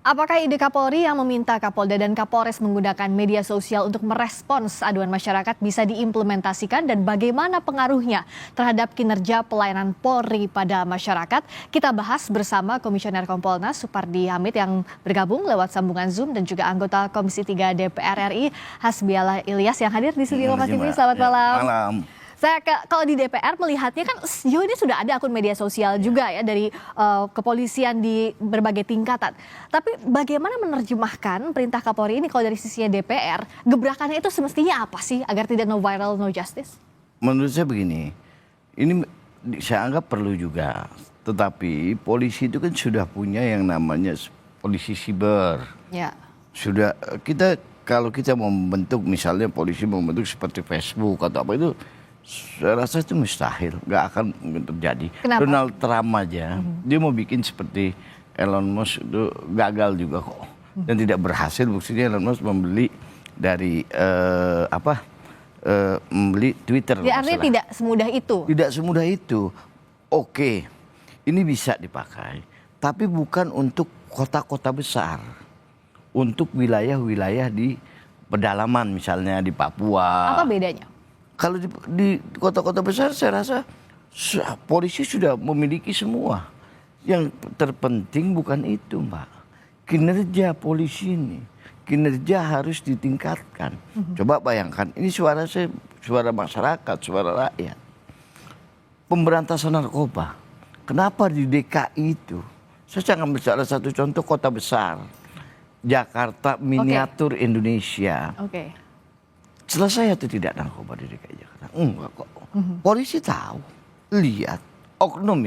Apakah ide Kapolri yang meminta Kapolda dan Kapolres menggunakan media sosial untuk merespons aduan masyarakat bisa diimplementasikan dan bagaimana pengaruhnya terhadap kinerja pelayanan Polri pada masyarakat? Kita bahas bersama Komisioner Kompolnas Supardi Hamid yang bergabung lewat sambungan Zoom dan juga anggota Komisi 3 DPR RI Hasbiala Ilyas yang hadir di studio Kompas TV. Selamat malam. Malam. Kalau di DPR melihatnya kan sejauh ini sudah ada akun media sosial juga ya dari kepolisian di berbagai tingkatan. Tapi bagaimana menerjemahkan perintah Kapolri ini kalau dari sisinya DPR, gebrakannya itu semestinya apa sih agar tidak no viral, no justice? Menurut saya begini, ini saya anggap perlu juga. Tetapi polisi itu kan sudah punya yang namanya polisi siber. Ya. Sudah kalau kita mau membentuk misalnya polisi membentuk seperti Facebook atau apa itu, saya rasa itu mustahil, nggak akan terjadi. Kenapa? Donald Trump aja, dia mau bikin seperti Elon Musk itu gagal juga kok, dan tidak berhasil. Buktinya Elon Musk membeli dari membeli Twitter. Ya, artinya tidak semudah itu. Tidak semudah itu. Oke, ini bisa dipakai, tapi bukan untuk kota-kota besar, untuk wilayah-wilayah di pedalaman misalnya di Papua. Apa bedanya? Kalau di kota-kota besar saya rasa polisi sudah memiliki semua. Yang terpenting bukan itu, Mbak. Kinerja polisi ini, kinerja harus ditingkatkan. Coba bayangkan, ini suara saya, suara masyarakat, suara rakyat. Pemberantasan narkoba. Kenapa di DKI itu? Saya akan bicara satu contoh kota besar. Jakarta miniatur Indonesia. Oke. Selesai atau tidak narkoba di DKI Jakarta? Enggak kok. Polisi tahu, lihat. Oknum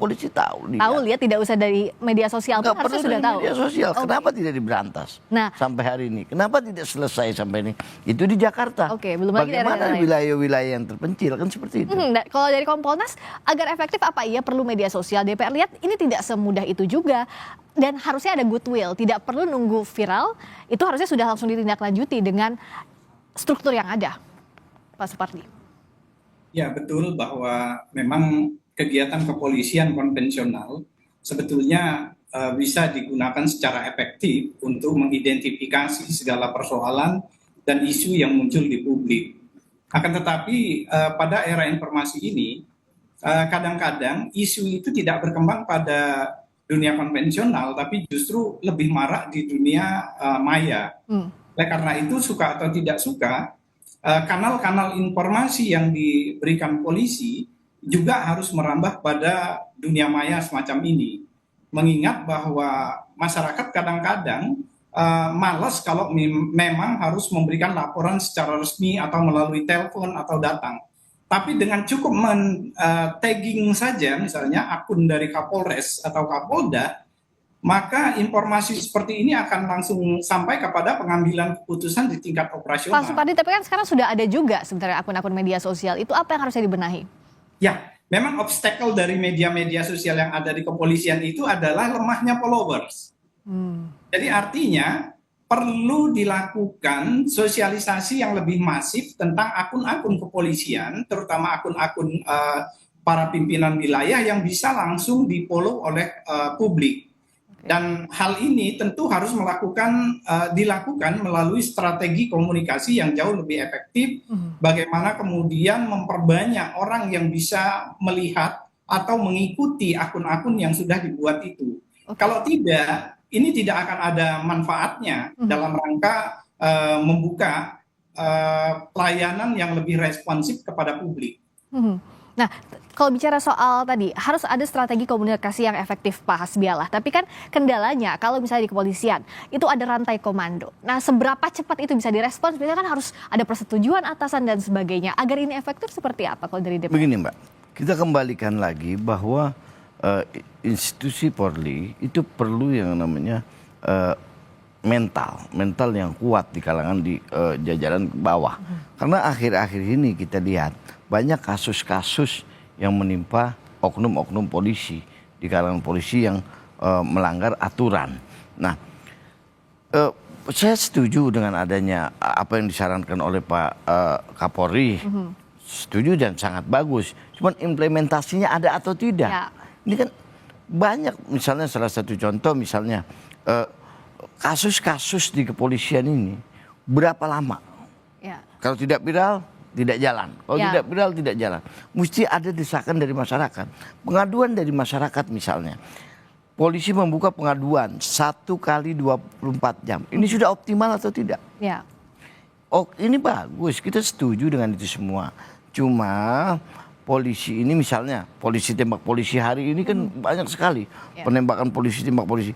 polisi tahu. Lihat tidak usah dari media sosial pun harusnya sudah tahu. Media sosial, kenapa tidak diberantas sampai hari ini? Kenapa tidak selesai sampai ini? Itu di Jakarta. Belum lagi bagaimana wilayah-wilayah yang terpencil kan seperti itu. Kalau dari Kompolnas, agar efektif apa iya perlu media sosial? DPR lihat ini tidak semudah itu juga. Dan harusnya ada goodwill, tidak perlu nunggu viral, itu harusnya sudah langsung ditindaklanjuti dengan struktur yang ada, Pak Supardi. Ya, betul bahwa memang kegiatan kepolisian konvensional sebetulnya bisa digunakan secara efektif untuk mengidentifikasi segala persoalan dan isu yang muncul di publik. Akan tetapi pada era informasi ini, kadang-kadang isu itu tidak berkembang pada dunia konvensional, tapi justru lebih marak di dunia maya. Oleh karena itu, suka atau tidak suka, kanal-kanal informasi yang diberikan polisi juga harus merambah pada dunia maya semacam ini. Mengingat bahwa masyarakat kadang-kadang malas kalau memang harus memberikan laporan secara resmi atau melalui telepon atau datang. Tapi dengan cukup tagging saja misalnya akun dari Kapolres atau Kapolda, maka informasi seperti ini akan langsung sampai kepada pengambilan keputusan di tingkat operasional. Pak Supardi, tapi kan sekarang sudah ada juga sebenarnya akun-akun media sosial. Itu apa yang harusnya dibenahi? Ya, memang obstacle dari media-media sosial yang ada di kepolisian itu adalah lemahnya followers. Jadi artinya perlu dilakukan sosialisasi yang lebih masif tentang akun-akun kepolisian, terutama akun-akun para pimpinan wilayah yang bisa langsung di-follow oleh publik. Dan hal ini tentu harus dilakukan melalui strategi komunikasi yang jauh lebih efektif. Bagaimana kemudian memperbanyak orang yang bisa melihat atau mengikuti akun-akun yang sudah dibuat itu. Kalau tidak, ini tidak akan ada manfaatnya dalam rangka membuka pelayanan yang lebih responsif kepada publik. Nah, kalau bicara soal tadi, harus ada strategi komunikasi yang efektif, Pak Hasbiala. Tapi kan kendalanya, kalau misalnya di kepolisian, itu ada rantai komando. Nah, seberapa cepat itu bisa direspons? Biasanya kan harus ada persetujuan atasan dan sebagainya. Agar ini efektif seperti apa kalau dari DPR? Begini Mbak, kita kembalikan lagi bahwa institusi Polri itu perlu yang namanya mental yang kuat di kalangan di jajaran bawah. Karena akhir-akhir ini kita lihat banyak kasus-kasus yang menimpa oknum-oknum polisi di kalangan polisi yang melanggar aturan. Nah, saya setuju dengan adanya apa yang disarankan oleh Pak Kapolri. Setuju dan sangat bagus. Cuman implementasinya ada atau tidak? Ya. Ini kan banyak, misalnya salah satu contoh misalnya kasus-kasus di kepolisian ini berapa lama? Ya. Kalau tidak viral, tidak jalan. Kalau Ya. tidak viral, tidak jalan. Mesti ada desakan dari masyarakat. Pengaduan dari masyarakat misalnya. Polisi membuka pengaduan 1 kali 24 jam. Ini sudah optimal atau tidak? Ya. Oh, ini bagus. Kita setuju dengan itu semua. Cuma polisi ini misalnya, polisi tembak polisi hari ini kan banyak sekali. Ya. Penembakan polisi, tembak polisi.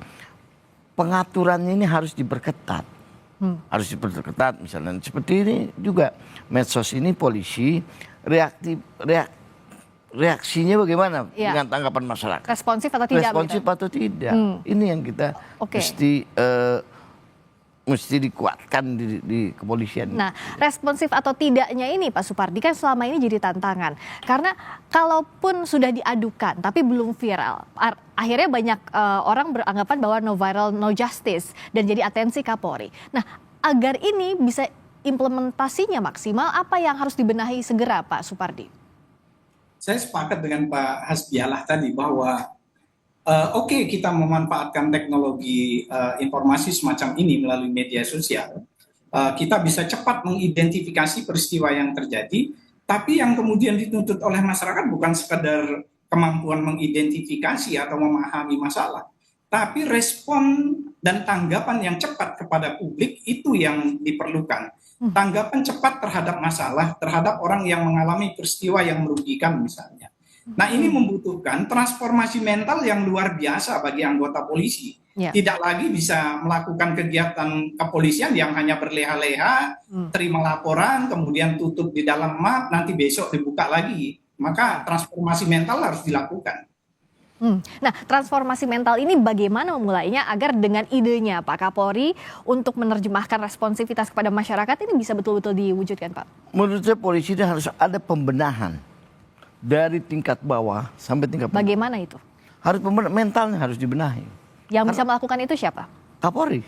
Pengaturannya ini harus diperketat. Harus diperketat misalnya. Seperti ini juga medsos ini polisi reaksinya bagaimana Ya. dengan tanggapan masyarakat? Responsif atau tidak? Responsif begitu? atau tidak? Ini yang kita Oke. mesti dikuatkan di kepolisian. Nah, responsif atau tidaknya ini Pak Supardi kan selama ini jadi tantangan. Karena kalaupun sudah diadukan tapi belum viral, akhirnya banyak orang beranggapan bahwa no viral no justice dan jadi atensi Kapolri. Nah, agar ini bisa implementasinya maksimal, apa yang harus dibenahi segera Pak Supardi? Saya sepakat dengan Pak Hasbialah tadi bahwa oke, kita memanfaatkan teknologi informasi semacam ini melalui media sosial. Kita bisa cepat mengidentifikasi peristiwa yang terjadi, tapi yang kemudian dituntut oleh masyarakat bukan sekedar kemampuan mengidentifikasi atau memahami masalah, tapi respon dan tanggapan yang cepat kepada publik itu yang diperlukan. Tanggapan cepat terhadap masalah, terhadap orang yang mengalami peristiwa yang merugikan misalnya. Nah, ini membutuhkan transformasi mental yang luar biasa bagi anggota polisi. Ya. Tidak lagi bisa melakukan kegiatan kepolisian yang hanya berleha-leha, terima laporan, kemudian tutup di dalam map, nanti besok dibuka lagi. Maka transformasi mental harus dilakukan. Nah, transformasi mental ini bagaimana memulainya agar dengan idenya Pak Kapolri untuk menerjemahkan responsivitas kepada masyarakat ini bisa betul-betul diwujudkan, Pak? Menurut saya polisi ini harus ada pembenahan dari tingkat bawah sampai tingkat bawah. Bagaimana itu? Harus mentalnya harus dibenahi. Yang bisa melakukan itu siapa? Kapolri.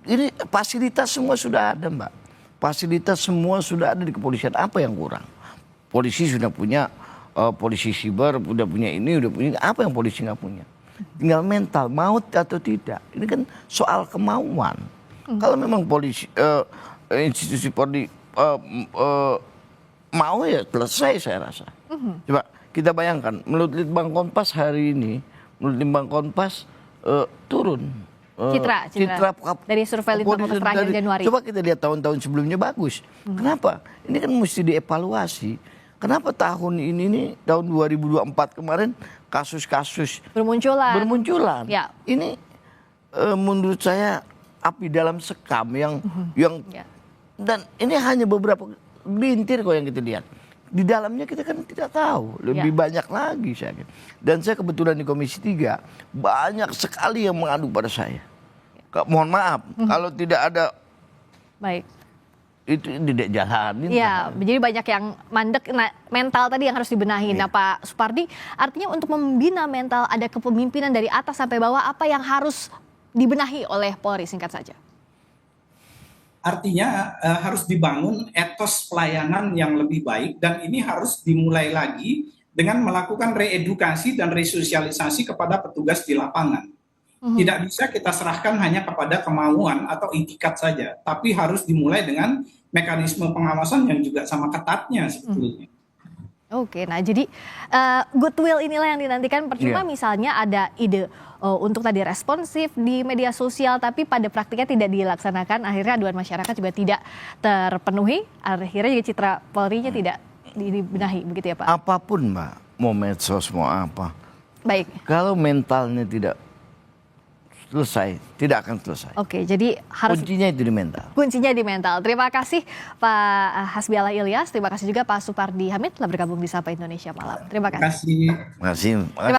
Ini fasilitas semua sudah ada, Mbak. Fasilitas semua sudah ada di kepolisian. Apa yang kurang? Polisi sudah punya polisi siber, udah punya ini, udah punya. Apa yang polisi nggak punya? Tinggal mental, mau atau tidak. Ini kan soal kemauan. Kalau memang polisi institusi Polri mau ya selesai saya rasa. Coba kita bayangkan, menurut Litbang Kompas hari ini, turun. Citra dari survei Litbang Kompas terakhir Januari. Coba kita lihat tahun-tahun sebelumnya bagus. Kenapa? Ini kan mesti dievaluasi. Kenapa tahun ini nih, tahun 2024 kemarin kasus-kasus bermunculan. Ya. Ini menurut saya api dalam sekam yang Ya. dan ini hanya beberapa gelintir kok yang kita lihat. Di dalamnya kita kan tidak tahu, lebih banyak lagi saya. Dan saya kebetulan di Komisi 3 banyak sekali yang mengadu pada saya. Mohon maaf kalau tidak ada itu tidak jalanin. Ya, jadi banyak yang mandek. Nah, mental tadi yang harus dibenahi. Nah, Pak Supardi, artinya untuk membina mental ada kepemimpinan dari atas sampai bawah, apa yang harus dibenahi oleh Polri, singkat saja? Artinya harus dibangun etos pelayanan yang lebih baik, dan ini harus dimulai lagi dengan melakukan reedukasi dan resosialisasi kepada petugas di lapangan. Tidak bisa kita serahkan hanya kepada kemauan atau itikat saja, tapi harus dimulai dengan mekanisme pengawasan yang juga sama ketatnya sebetulnya. Oke, nah jadi goodwill inilah yang dinantikan. Percuma misalnya ada ide untuk tadi responsif di media sosial, tapi pada praktiknya tidak dilaksanakan, akhirnya aduan masyarakat juga tidak terpenuhi, akhirnya juga citra Polri-nya tidak dibenahi, begitu ya Pak? Apapun Mbak, mau medsos mau apa, Baik. kalau mentalnya tidak selesai, tidak akan selesai. Oke, jadi harus kuncinya itu di mental. Kuncinya di mental. Terima kasih Pak Hasbialah Ilyas, terima kasih juga Pak Supardi Hamid telah bergabung di Sapa Indonesia Malam. Terima kasih. Terima kasih. Terima kasih.